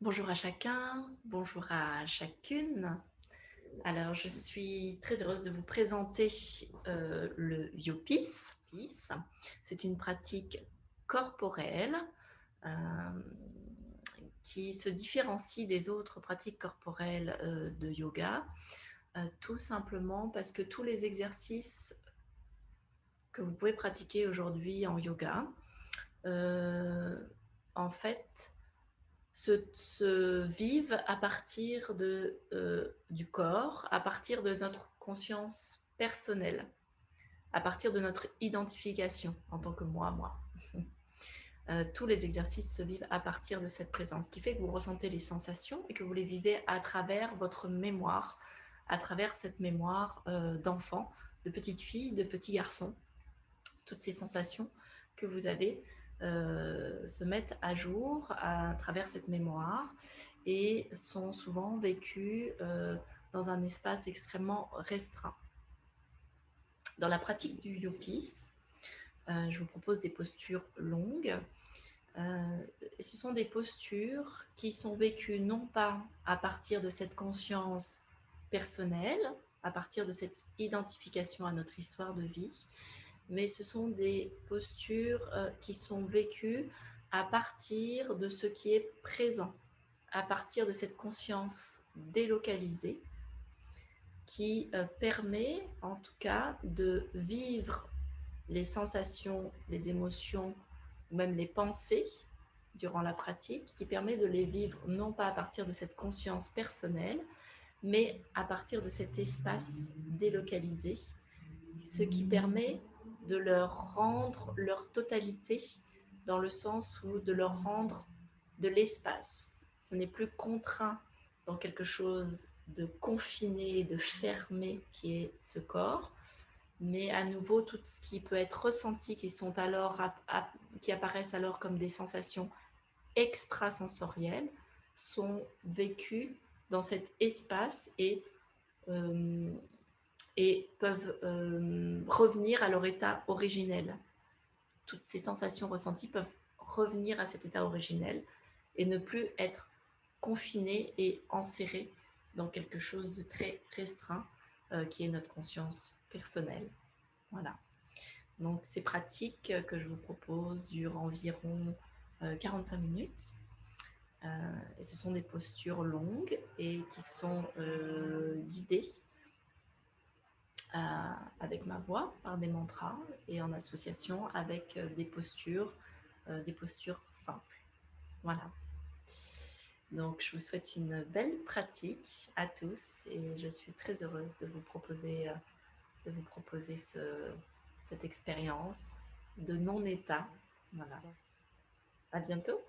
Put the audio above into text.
Bonjour à chacun, bonjour à chacune. Alors, je suis très heureuse de vous présenter le Yopis. C'est une pratique corporelle euh, qui se différencie des autres pratiques corporelles de yoga, tout simplement parce que tous les exercices que vous pouvez pratiquer aujourd'hui en yoga, en fait, se vivent à partir du corps, à partir de notre conscience personnelle, à partir de notre identification en tant que moi. Tous les exercices se vivent à partir de cette présence, ce qui fait que vous ressentez les sensations et que vous les vivez à travers votre mémoire, à travers cette mémoire d'enfant, de petite fille, de petit garçon. Toutes ces sensations que vous avez se mettent à jour à travers cette mémoire et sont souvent vécues dans un espace extrêmement restreint. Dans la pratique du yopis, je vous propose des postures longues. Ce sont des postures qui sont vécues non pas à partir de cette conscience personnelle, à partir de cette identification à notre histoire de vie, mais ce sont des postures qui sont vécues à partir de ce qui est présent, à partir de cette conscience délocalisée qui permet en tout cas de vivre les sensations, les émotions ou même les pensées durant la pratique, qui permet de les vivre non pas à partir de cette conscience personnelle, mais à partir de cet espace délocalisé, ce qui permet de leur rendre leur totalité dans le sens où de leur rendre de l'espace. Ce n'est plus contraint dans quelque chose de confiné, de fermé qui est ce corps, mais à nouveau tout ce qui peut être ressenti, qui apparaissent alors comme des sensations extrasensorielles, sont vécues dans cet espace euh, et peuvent revenir à leur état originel. Toutes ces sensations ressenties peuvent revenir à cet état originel et ne plus être confinées et enserrées dans quelque chose de très restreint qui est notre conscience personnelle. Voilà. Donc ces pratiques que je vous propose durent environ 45 minutes. Et ce sont des postures longues et qui sont guidées avec ma voix par des mantras et en association avec des postures simples. Voilà. Donc, je vous souhaite une belle pratique à tous et je suis très heureuse de vous proposer cette expérience de non-état. Voilà. À bientôt.